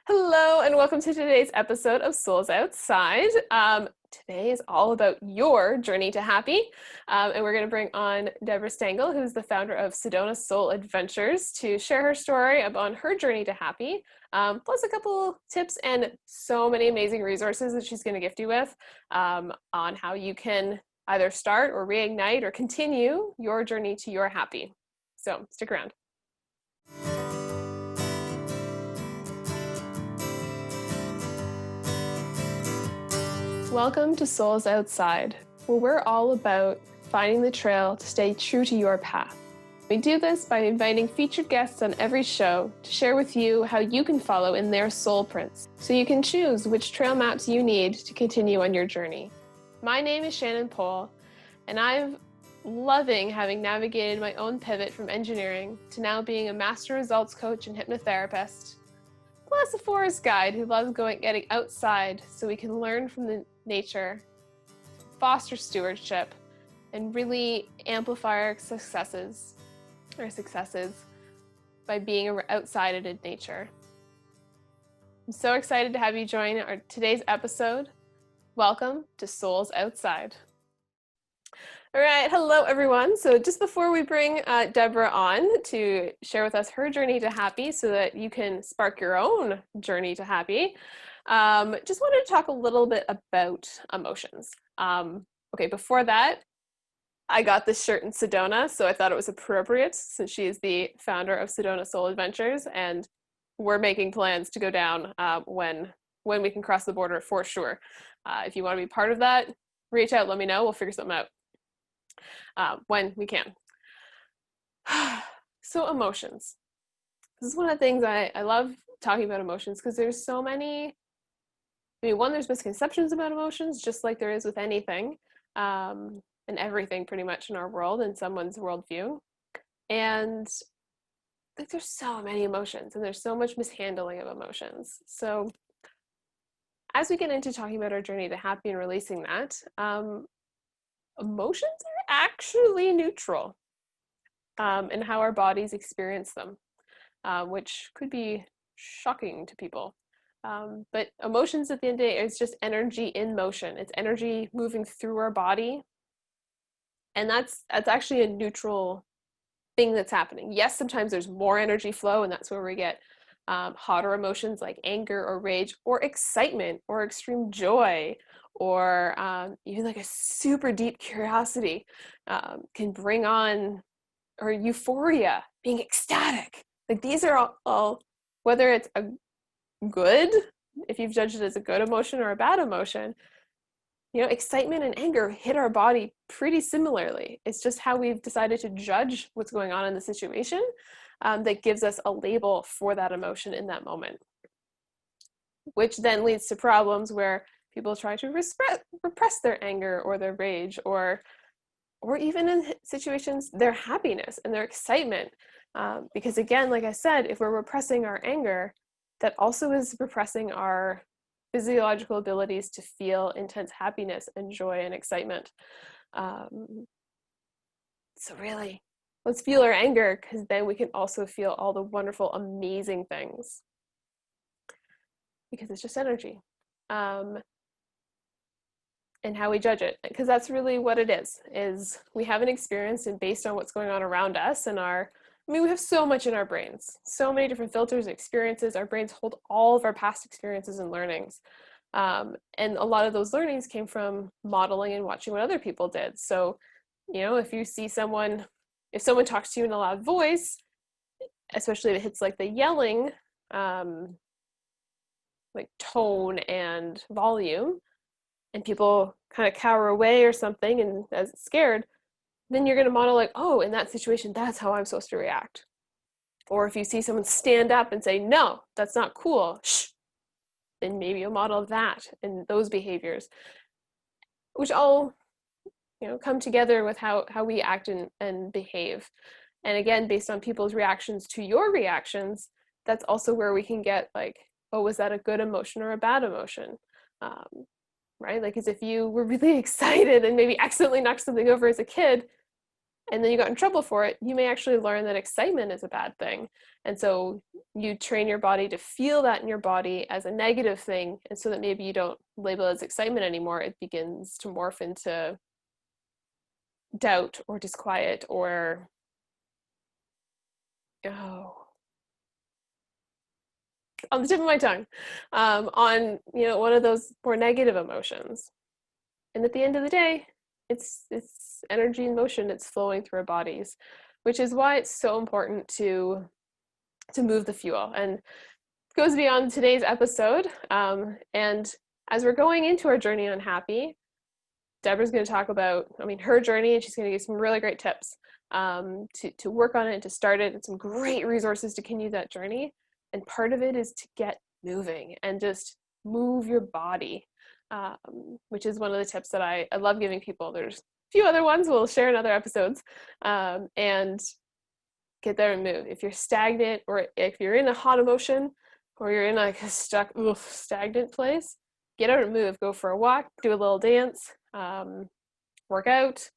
Hello, and welcome to today's episode of Souls Outside. Today is all about your journey to happy, and we're going to bring on Debra Stangl, who's the founder of Sedona Soul Adventures, to share her story about her journey to happy, plus a couple tips and so many amazing resources that she's going to gift you with on how you can either start or reignite or continue your journey to your happy. So stick around. Welcome to Souls Outside, where we're all about finding the trail to stay true to your path. We do this by inviting featured guests on every show to share with you how you can follow in their soul prints, so you can choose which trail maps you need to continue on your journey. My name is Shannon Pohl, and I'm loving having navigated my own pivot from engineering to now being a master results coach and hypnotherapist, plus a forest guide who loves getting outside so we can learn from the nature, foster stewardship, and really amplify our successes by being outside in nature. I'm so excited to have you join today's episode. Welcome to Souls Outside. All right, hello everyone. So just before we bring Debra on to share with us her journey to happy so that you can spark your own journey to happy, just wanted to talk a little bit about emotions. Okay, before that, I got this shirt in Sedona, so I thought it was appropriate since she is the founder of Sedona Soul Adventures, and we're making plans to go down when we can cross the border for sure. If you want to be part of that, reach out, let me know, we'll figure something out when we can. So emotions. This is one of the things I love talking about emotions because there's so many. One, there's misconceptions about emotions, just like there is with anything and everything pretty much in our world, in someone's worldview. And there's so many emotions and there's so much mishandling of emotions. So as we get into talking about our journey to happy and releasing that, emotions are actually neutral in how our bodies experience them, which could be shocking to people. But emotions at the end of the day is just energy in motion. It's energy moving through our body. And that's actually a neutral thing that's happening. Yes, sometimes there's more energy flow, and that's where we get hotter emotions like anger or rage or excitement or extreme joy or even like a super deep curiosity can bring on, or euphoria, being ecstatic. Like these are all whether it's a good, if you've judged it as a good emotion or a bad emotion, excitement and anger hit our body pretty similarly. It's just how we've decided to judge what's going on in the situation that gives us a label for that emotion in that moment, which then leads to problems where people try to repress their anger or their rage or even in situations their happiness and their excitement, because again, like I said, if we're repressing our anger, that also is repressing our physiological abilities to feel intense happiness and joy and excitement. So really, let's feel our anger, because then we can also feel all the wonderful, amazing things, because it's just energy. And how we judge it, because that's really what it is we have an experience, and based on what's going on around us and we have so much in our brains, so many different filters and experiences. Our brains hold all of our past experiences and learnings. And a lot of those learnings came from modeling and watching what other people did. So, if someone talks to you in a loud voice, especially if it hits like the yelling, like tone and volume, and people kind of cower away or something and as scared, then you're going to model like, oh, in that situation, that's how I'm supposed to react. Or if you see someone stand up and say, no, that's not cool, shh, then maybe you'll model that and those behaviors, which all, come together with how we act and behave. And again, based on people's reactions to your reactions, that's also where we can get like, oh, was that a good emotion or a bad emotion? Right? Like, as if you were really excited and maybe accidentally knocked something over as a kid, and then you got in trouble for it, you may actually learn that excitement is a bad thing. And so you train your body to feel that in your body as a negative thing. And so that maybe you don't label it as excitement anymore. It begins to morph into doubt or disquiet or, on the tip of my tongue, on, one of those more negative emotions. And at the end of the day, it's energy in motion. It's flowing through our bodies, which is why it's so important to move the fuel. And it goes beyond today's episode. And as we're going into our journey on happy, Debra's going to talk about, her journey, and she's going to give some really great tips to work on it and to start it, and some great resources to continue that journey. And part of it is to get moving and just move your body. Which is one of the tips that I love giving people. There's a few other ones we'll share in other episodes, and get there and move. If you're stagnant, or if you're in a hot emotion, or you're in like a stuck, stagnant place, get out and move. Go for a walk, do a little dance, work out,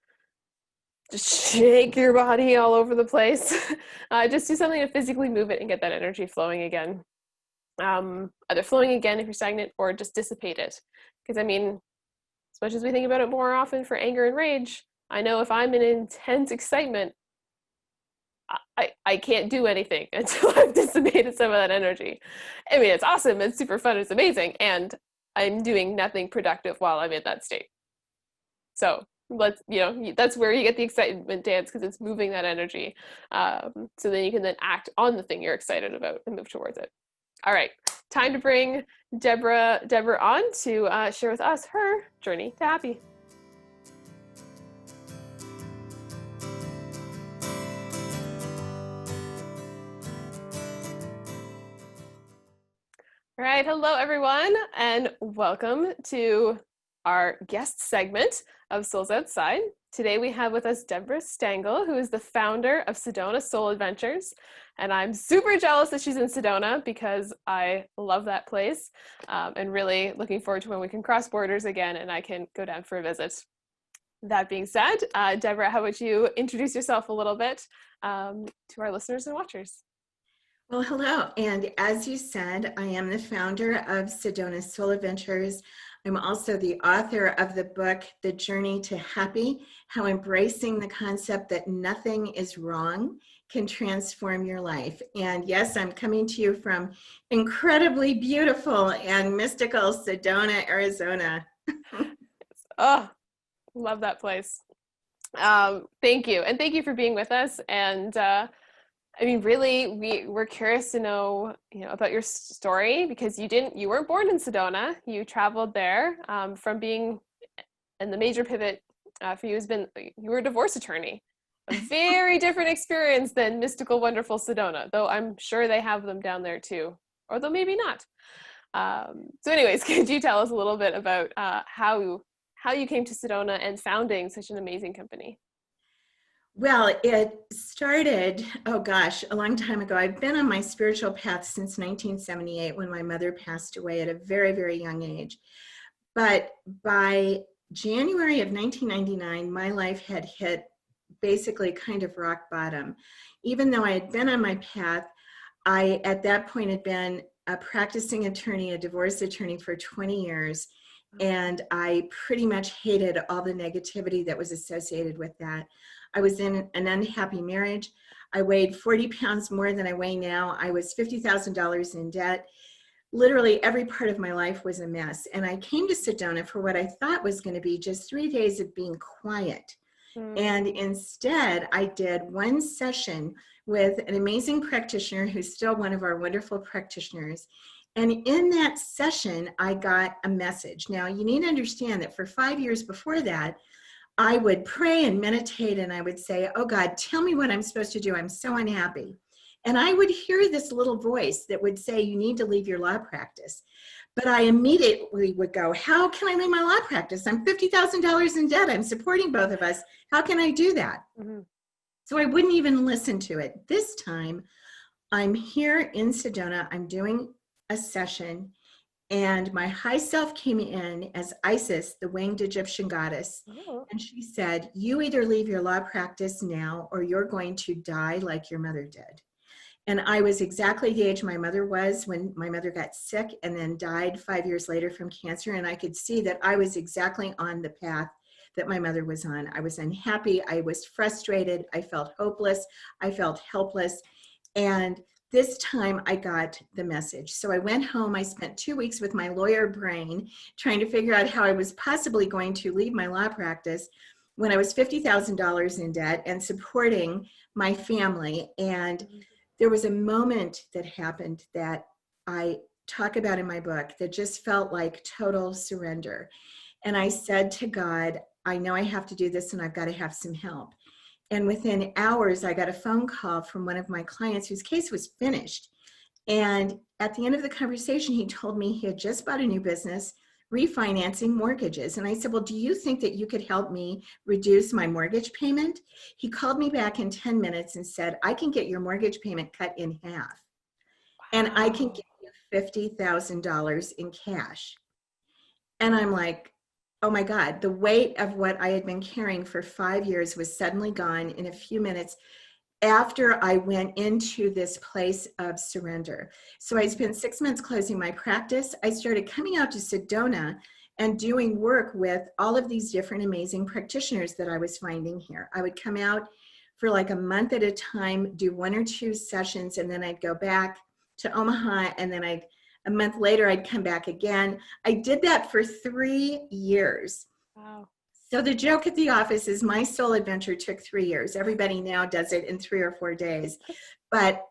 just shake your body all over the place. Just do something to physically move it and get that energy flowing again. Either flowing again if you're stagnant, or just dissipate it. Because as much as we think about it more often for anger and rage, I know if I'm in intense excitement, I can't do anything until I've dissipated some of that energy. It's awesome, it's super fun, it's amazing, and I'm doing nothing productive while I'm in that state. So that's where you get the excitement dance, because it's moving that energy. So then you can then act on the thing you're excited about and move towards it. All right, time to bring Debra on to share with us her journey to happy. All right, hello everyone, and welcome to our guest segment of Souls Outside. Today we have with us Debra Stangl, who is the founder of Sedona Soul Adventures. And I'm super jealous that she's in Sedona, because I love that place, and really looking forward to when we can cross borders again and I can go down for a visit. That being said, Debra, how would you introduce yourself a little bit to our listeners and watchers? Well, hello. And as you said, I am the founder of Sedona Soul Adventures. I'm also the author of the book, The Journey to Happy, How Embracing the Concept That Nothing is Wrong Can Transform Your Life. And yes, I'm coming to you from incredibly beautiful and mystical Sedona, Arizona. Oh, love that place. Thank you. And thank you for being with us. And really, we're curious to know, about your story, because you weren't born in Sedona. You traveled there from being, and the major pivot for you has been, you were a divorce attorney. A very different experience than mystical, wonderful Sedona, though I'm sure they have them down there too, or though maybe not. So anyways, could you tell us a little bit about how you came to Sedona and founding such an amazing company? Well, it started, a long time ago. I've been on my spiritual path since 1978, when my mother passed away at a very, very young age. But by January of 1999, my life had hit basically kind of rock bottom. Even though I had been on my path, I, at that point, had been a practicing attorney, a divorce attorney for 20 years. And I pretty much hated all the negativity that was associated with that. I was in an unhappy marriage. I weighed 40 pounds more than I weigh now. I was $50,000 in debt. Literally every part of my life was a mess. And I came to Sedona for what I thought was going to be just 3 days of being quiet. And instead, I did one session with an amazing practitioner who's still one of our wonderful practitioners. And in that session, I got a message. Now, you need to understand that for 5 years before that, I would pray and meditate, and I would say, oh God, tell me what I'm supposed to do. I'm so unhappy. And I would hear this little voice that would say, you need to leave your law practice. But I immediately would go, how can I leave my law practice? I'm $50,000 in debt. I'm supporting both of us. How can I do that? Mm-hmm. So I wouldn't even listen to it. This time, I'm here in Sedona. I'm doing a session, And my high self came in as Isis, the winged Egyptian goddess. Oh. And she said, you either leave your law practice now or you're going to die like your mother did. And I was exactly the age my mother was when my mother got sick and then died 5 years later from cancer. And I could see that I was exactly on the path that my mother was on. I was unhappy. I was frustrated. I felt hopeless. I felt helpless. And this time I got the message. So I went home. I spent 2 weeks with my lawyer brain trying to figure out how I was possibly going to leave my law practice when I was $50,000 in debt and supporting my family. And there was a moment that happened that I talk about in my book that just felt like total surrender. And I said to God, I know I have to do this and I've got to have some help. And within hours, I got a phone call from one of my clients whose case was finished. And at the end of the conversation, he told me he had just bought a new business, refinancing mortgages. And I said, well, do you think that you could help me reduce my mortgage payment? He called me back in 10 minutes and said, I can get your mortgage payment cut in half. And I can give you $50,000 in cash. And I'm like, oh my God, the weight of what I had been carrying for 5 years was suddenly gone in a few minutes after I went into this place of surrender. So I spent 6 months closing my practice. I started coming out to Sedona and doing work with all of these different amazing practitioners that I was finding here. I would come out for like a month at a time, do 1 or 2 sessions, and then I'd go back to Omaha, and then a month later, I'd come back again. I did that for 3 years. Wow. So the joke at the office is my soul adventure took 3 years. Everybody now does it in 3 or 4 days. But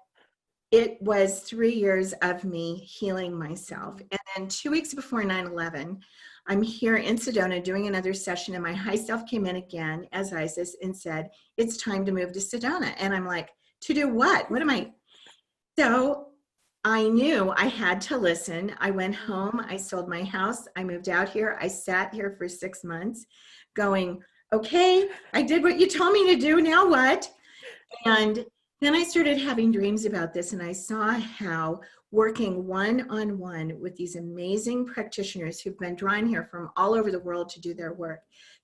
it was 3 years of me healing myself. And then 2 weeks before 9/11, I'm here in Sedona doing another session, and my high self came in again as Isis and said, it's time to move to Sedona. And I'm like, to do what? What am I? So I knew I had to listen. I went home, I sold my house, I moved out here, I sat here for 6 months going, okay, I did what you told me to do, now what? And then I started having dreams about this, and I saw how working one-on-one with these amazing practitioners who've been drawn here from all over the world to do their work,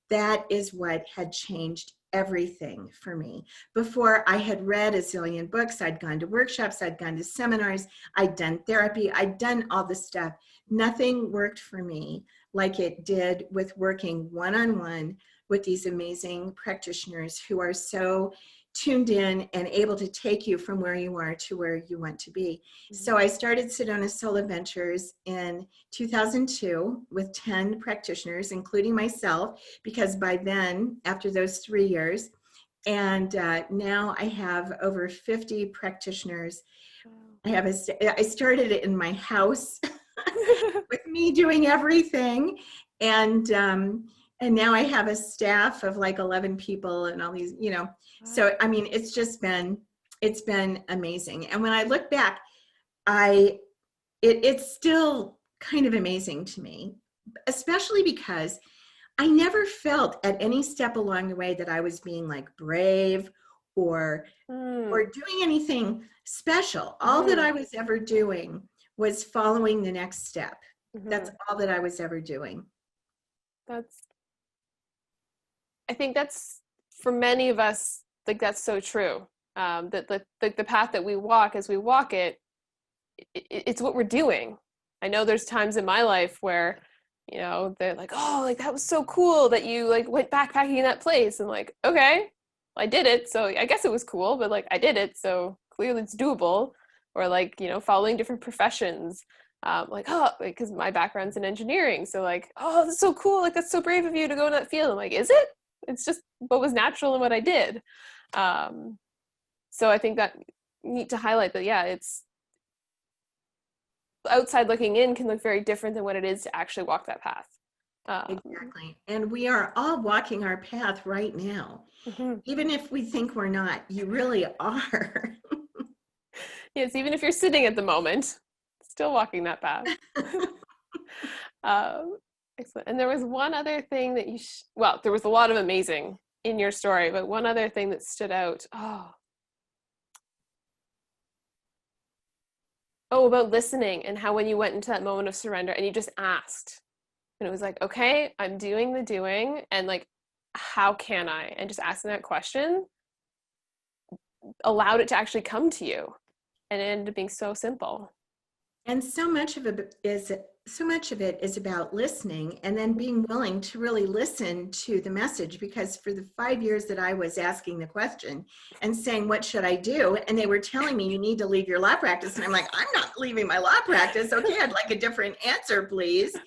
that is what had changed everything for me. Before, I had read a zillion books, I'd gone to workshops, I'd gone to seminars, I'd done therapy, I'd done all this stuff. Nothing worked for me like it did with working one-on-one with these amazing practitioners who are so tuned in and able to take you from where you are to where you want to be. So I started Sedona Soul Adventures in 2002 with 10 practitioners, including myself, because by then, after those 3 years, and now I have over 50 practitioners. I started it in my house with me doing everything. And now I have a staff of like 11 people and all these, so, I mean, it's been amazing. And when I look back, it's still kind of amazing to me, especially because I never felt at any step along the way that I was being like brave or doing anything special. All that I was ever doing was following the next step. That's all that I was ever doing. I think that's, for many of us, like, that's so true. That the path that we walk, as we walk it, it's what we're doing. I know there's times in my life where, they're like, oh, like, that was so cool that you like went backpacking in that place. And like, okay, I did it. So I guess it was cool, but like, I did it. So clearly it's doable. Or like, following different professions. Like, oh, because my background's in engineering. So like, oh, that's so cool. Like, that's so brave of you to go in that field. I'm like, is it? It's just what was natural and what I did. So I think that neat to highlight that, yeah, it's outside looking in can look very different than what it is to actually walk that path. Exactly. And we are all walking our path right now. Even if we think we're not, you really are. Yes, even if you're sitting at the moment, still walking that path. Excellent. And there was one other thing that well, there was a lot of amazing in your story, but one other thing that stood out. Oh, Oh, about listening, and how when you went into that moment of surrender and you just asked, and it was like, okay, I'm doing the doing, and like, how can I? And just asking that question allowed it to actually come to you. And it ended up being so simple. And so much of it is about listening and then being willing to really listen to the message, because for the 5 years that I was asking the question and saying, what should I do? And they were telling me, you need to leave your law practice. And I'm like, I'm not leaving my law practice. Okay, I'd like a different answer, please.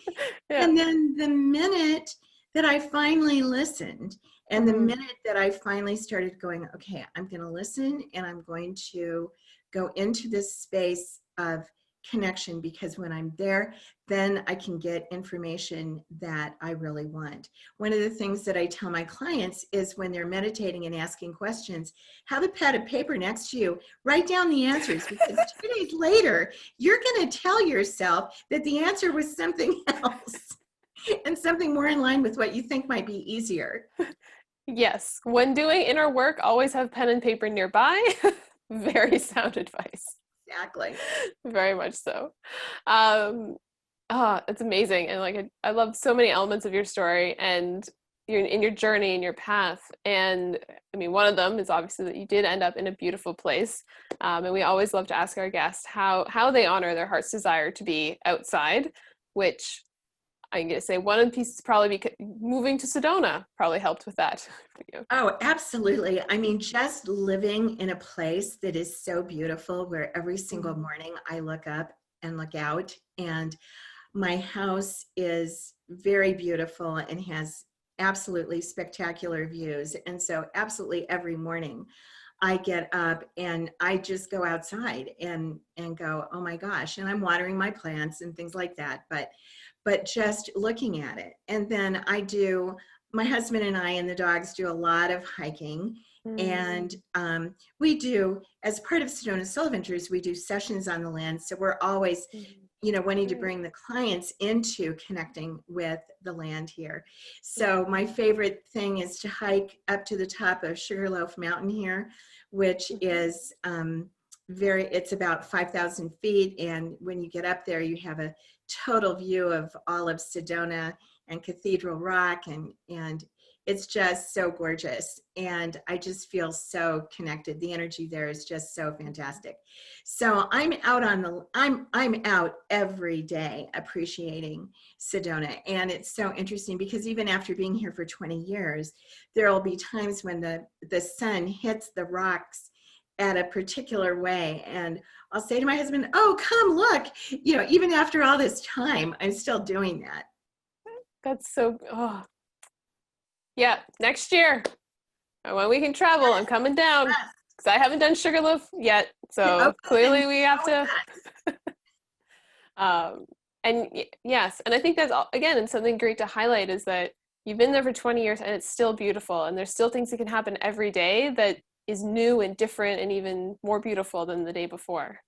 Yeah. And then the minute that I finally listened, and the Mm-hmm. minute that I finally started going, okay, I'm going to listen and I'm going to go into this space of connection, because when I'm there, then I can get information that I really want. One of the things that I tell my clients is when they're meditating and asking questions, have a pad of paper next to you, write down the answers, because 2 days later, you're going to tell yourself that the answer was something else and something more in line with what you think might be easier. Yes. When doing inner work, always have pen and paper nearby. Very sound advice. Exactly. Very much so. It's amazing. And like, I love so many elements of your story and your journey and your path. And I mean, one of them is obviously that you did end up in a beautiful place. And we always love to ask our guests how they honor their heart's desire to be outside, which I'm going to say one of the pieces probably moving to Sedona probably helped with that for you. Oh, absolutely. I mean, just living in a place that is so beautiful, where every single morning I look up and look out, and my house is very beautiful and has absolutely spectacular views. And so absolutely every morning I get up and I just go outside and go, oh my gosh, and I'm watering my plants and things like that. But just looking at it. And then my husband and I and the dogs do a lot of hiking. And we do, as part of Sedona Soul Adventures, we do sessions on the land. So we're always, wanting to bring the clients into connecting with the land here. So my favorite thing is to hike up to the top of Sugarloaf Mountain here, which is it's about 5,000 feet. And when you get up there, you have a total view of all of Sedona and Cathedral Rock, and it's just so gorgeous. And I just feel so connected. The energy there is just so fantastic. So I'm out every day appreciating Sedona. And it's so interesting because even after being here for 20 years, there will be times when the sun hits the rocks at a particular way. And I'll say to my husband, oh, come look, even after all this time, I'm still doing that. That's so, yeah, next year when we can travel, I'm coming down because I haven't done Sugarloaf yet. So clearly we have to. And yes, and I think that's again, and something great to highlight is that you've been there for 20 years and it's still beautiful, and there's still things that can happen every day that is new and different and even more beautiful than the day before.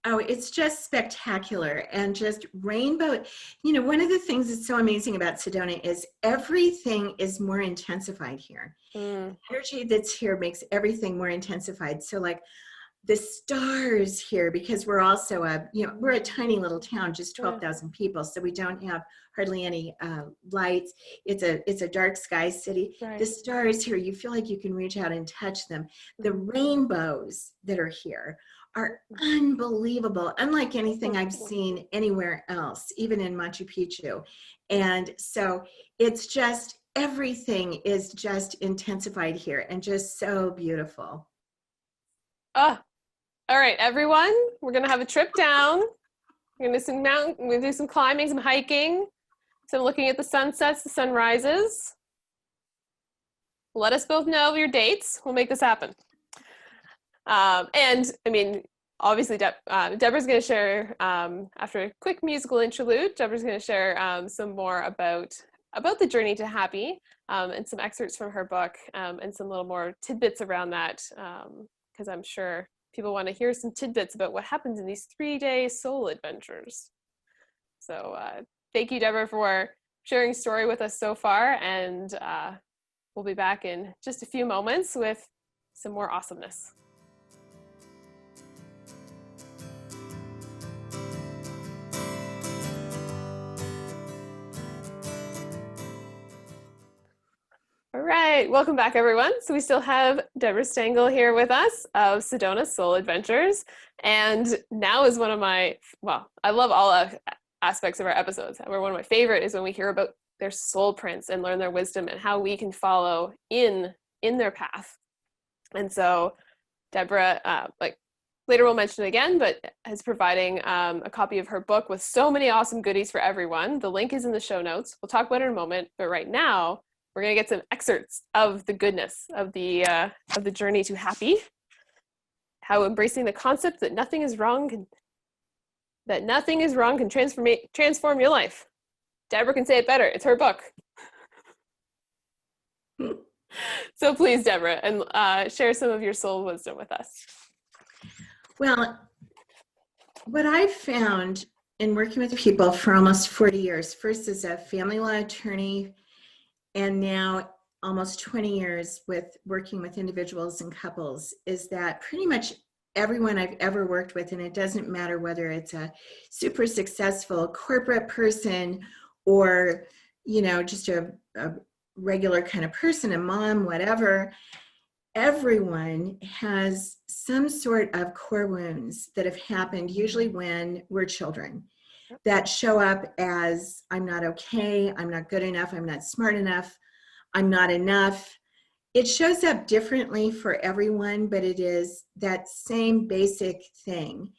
Oh, it's just spectacular and just rainbow. One of the things that's so amazing about Sedona is everything is more intensified here. The energy that's here makes everything more intensified. So like the stars here, because we're also we're a tiny little town, just 12,000 people. So we don't have hardly any lights. It's a dark sky city. Right. The stars here, you feel like you can reach out and touch them. The rainbows that are here are unbelievable, unlike anything I've seen anywhere else, even in Machu Picchu. And so it's just, everything is just intensified here and just so beautiful. All right, everyone, we're gonna have a trip down. We're gonna do some climbing, some hiking, some looking at the sunsets, the sunrises. Let us both know your dates. We'll make this happen. And I mean, obviously, Debra's going to share, after a quick musical interlude, Debra's going to share some more about the journey to happy, and some excerpts from her book, and some little more tidbits around that, because I'm sure people want to hear some tidbits about what happens in these 3-day soul adventures. So thank you, Debra, for sharing story with us so far, and we'll be back in just a few moments with some more awesomeness. All right, welcome back, everyone. So we still have Debra Stangl here with us of Sedona Soul Adventures, and now is one of my, well, I love all aspects of our episodes. However, one of my favorite is when we hear about their soul prints and learn their wisdom and how we can follow in their path. And so Debra, like later we'll mention it again, but is providing a copy of her book with so many awesome goodies for everyone. The link is in the show notes. We'll talk about it in a moment, but right now we're going to get some excerpts of the goodness of the journey to happy, how embracing the concept that nothing is wrong can transform your life. Debra can say it better. It's her book. So please, Debra, and share some of your soul wisdom with us. Well, what I've found in working with people for almost 40 years, first as a family law attorney, and now almost 20 years with working with individuals and couples, is that pretty much everyone I've ever worked with, and it doesn't matter whether it's a super successful corporate person or, you know, just a regular kind of person, a mom, whatever, everyone has some sort of core wounds that have happened, usually when we're children, that show up as I'm not okay, I'm not good enough, I'm not smart enough, I'm not enough. It shows up differently for everyone, but it is that same basic thing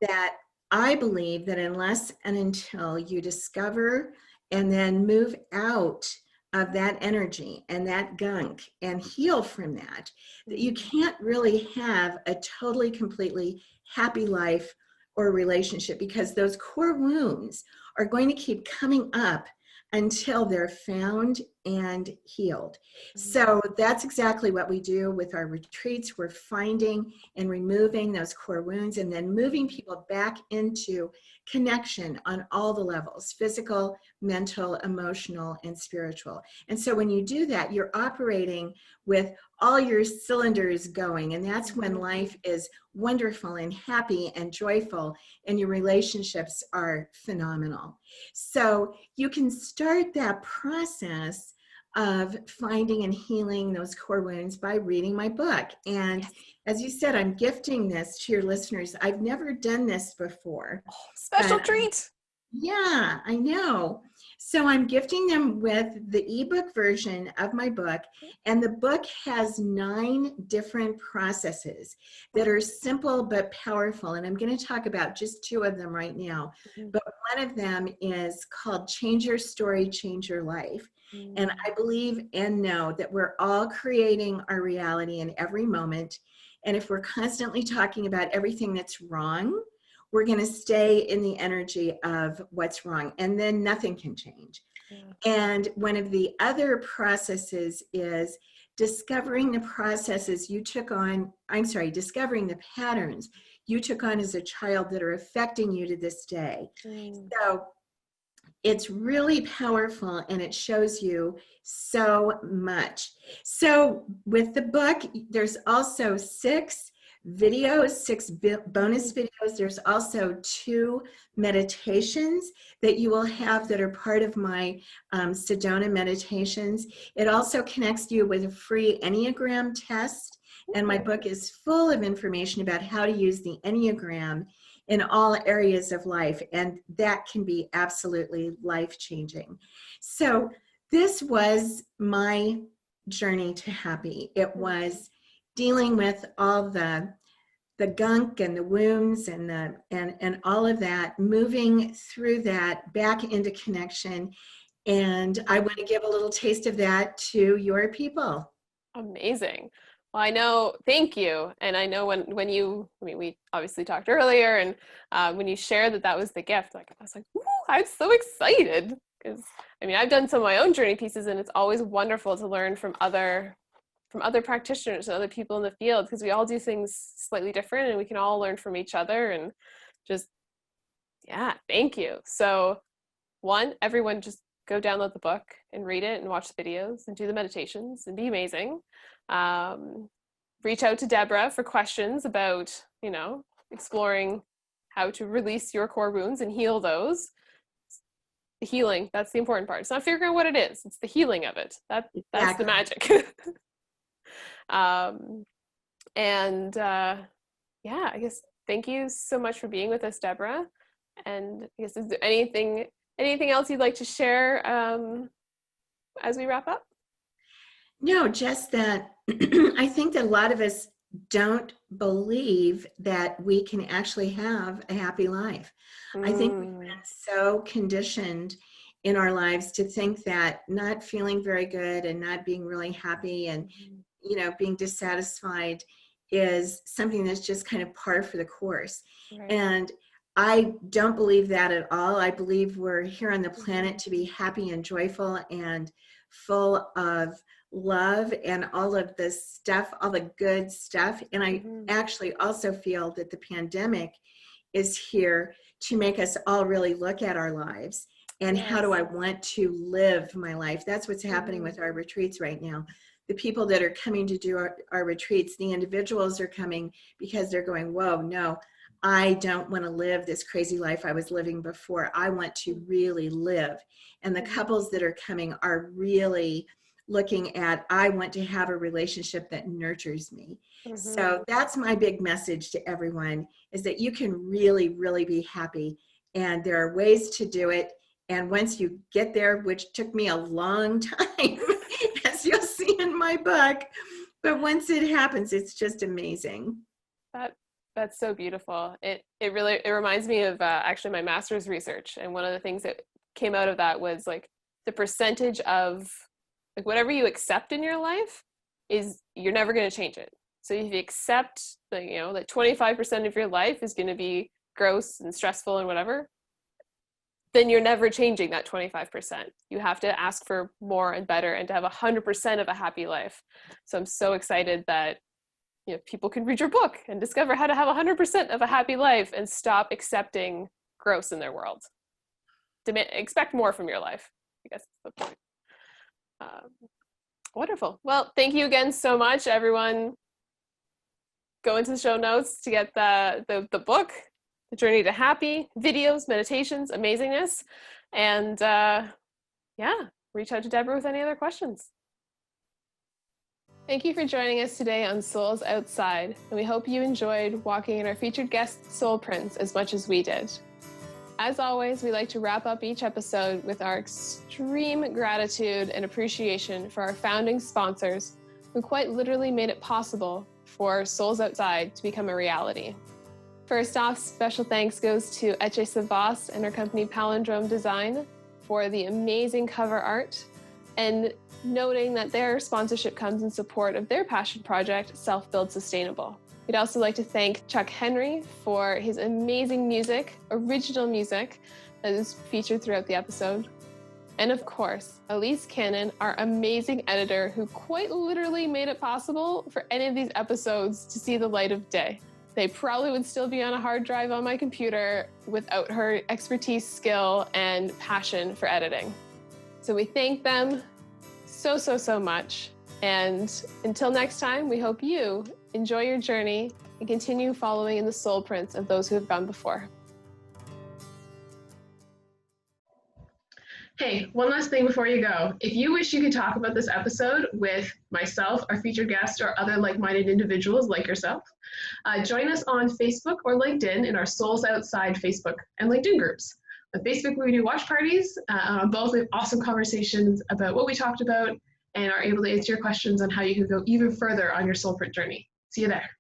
that I believe that unless and until you discover and then move out of that energy and that gunk and heal from that you can't really have a totally, completely happy life or relationship, because those core wounds are going to keep coming up until they're found and healed. So that's exactly what we do with our retreats. We're finding and removing those core wounds and then moving people back into connection on all the levels: physical, mental, emotional, and spiritual. And so when you do that, you're operating with all your cylinders going, and that's when life is wonderful and happy and joyful, and your relationships are phenomenal. So you can start that process of finding and healing those core wounds by reading my book. And as you said, I'm gifting this to your listeners. I've never done this before. Special treat. Yeah, I know. So I'm gifting them with the ebook version of my book, and the book has 9 different processes that are simple but powerful, and I'm going to talk about just 2 of them right now. But one of them is called Change Your Story, Change Your Life. And I believe and know that we're all creating our reality in every moment, and if we're constantly talking about everything that's wrong, we're going to stay in the energy of what's wrong, and then nothing can change. And one of the other processes is discovering the processes you took on, discovering the patterns you took on as a child that are affecting you to this day. So it's really powerful, and it shows you so much. So with the book, there's also 6 videos, 6 bonus videos. There's also 2 meditations that you will have that are part of my Sedona meditations. It also connects you with a free Enneagram test, and my book is full of information about how to use the Enneagram in all areas of life, and that can be absolutely life-changing. So this was my journey to happy. It was dealing with all the gunk and the wounds and all of that, moving through that back into connection. And I want to give a little taste of that to your people. Amazing. Well, I know, thank you. And I know when you, I mean, we obviously talked earlier, and when you shared that was the gift, like, I was like, ooh, I'm so excited. Because, I mean, I've done some of my own journey pieces, and it's always wonderful to learn from other practitioners and other people in the field, because we all do things slightly different, and we can all learn from each other, and just, yeah, thank you. So everyone just go download the book and read it and watch the videos and do the meditations and be amazing. Reach out to Debra for questions about, exploring how to release your core wounds and heal those. The healing, that's the important part. It's not figuring out what it is, it's the healing of it. That's the Exactly. magic. And yeah, I guess thank you so much for being with us, Debra. And I guess, is there anything else you'd like to share as we wrap up? No, just that I think that a lot of us don't believe that we can actually have a happy life. I think we've been so conditioned in our lives to think that not feeling very good and not being really happy and, you know, being dissatisfied is something that's just kind of par for the course. Right. And I don't believe that at all. I believe we're here on the planet to be happy and joyful and full of love and all of this stuff, all the good stuff. And I actually also feel that the pandemic is here to make us all really look at our lives and how do I want to live my life. That's what's happening with our retreats right now. The people that are coming to do our retreats, the individuals are coming because they're going, whoa, no, I don't want to live this crazy life I was living before. I want to really live. And the couples that are coming are really looking at, I want to have a relationship that nurtures me. So that's my big message to everyone, is that you can really, really be happy. And there are ways to do it. And once you get there, which took me a long time, as you'll see in my book, but once it happens, it's just amazing. That's so beautiful. It reminds me of actually my master's research. And one of the things that came out of that was like the percentage of like whatever you accept in your life is you're never going to change it. So if you accept that, you know, that 25% of your life is going to be gross and stressful and whatever, then you're never changing that 25%. You have to ask for more and better and to have 100% of a happy life. So I'm so excited that, you know, people can read your book and discover how to have 100% of a happy life and stop accepting gross in their world. Expect more from your life, I guess that's the point. Wonderful. Well, thank you again so much, everyone. Go into the show notes to get the book, The Journey to Happy, videos, meditations, amazingness. And yeah, reach out to Debra with any other questions. Thank you for joining us today on Souls Outside, and we hope you enjoyed walking in our featured guest soul prints as much as we did. As always, we like to wrap up each episode with our extreme gratitude and appreciation for our founding sponsors, who quite literally made it possible for Souls Outside to become a reality. First off, special thanks goes to Etche Savas and her company Palindrome Design for the amazing cover art, and noting that their sponsorship comes in support of their passion project, Self-Build Sustainable. We'd also like to thank Chuck Henry for his amazing music, original music, that is featured throughout the episode. And of course, Elise Cannon, our amazing editor, who quite literally made it possible for any of these episodes to see the light of day. They probably would still be on a hard drive on my computer without her expertise, skill, and passion for editing. So we thank them so much. And until next time, we hope you enjoy your journey and continue following in the soul prints of those who have gone before. Hey, one last thing before you go. If you wish you could talk about this episode with myself, our featured guest, or other like-minded individuals like yourself, join us on Facebook or LinkedIn in our Souls Outside Facebook and LinkedIn groups. On Facebook, we do watch parties. On both, we have awesome conversations about what we talked about and are able to answer your questions on how you can go even further on your soul print journey. See you there.